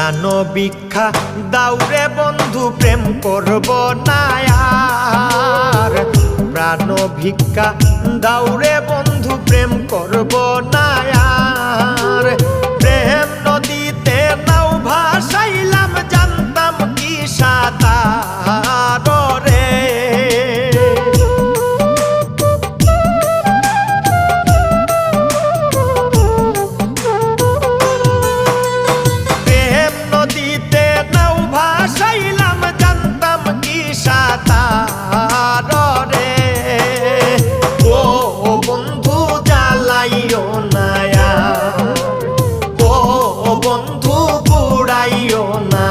প্রাণ ভিক্ষা দাউরে বন্ধু প্রেম করব না আর। প্রাণ ভিক্ষা দাউরে বন্ধু প্রেম করব না আর। প্রেম নদীতে নাও ভাসাইলাম জানতাম কি সাঁতার রে। প্রেম নদীতে নাও ভাসাইলাম জানতাম কি সাঁতার রে। ও বন্ধু জ্বালাইও না আর, ও বন্ধু পুড়াইও না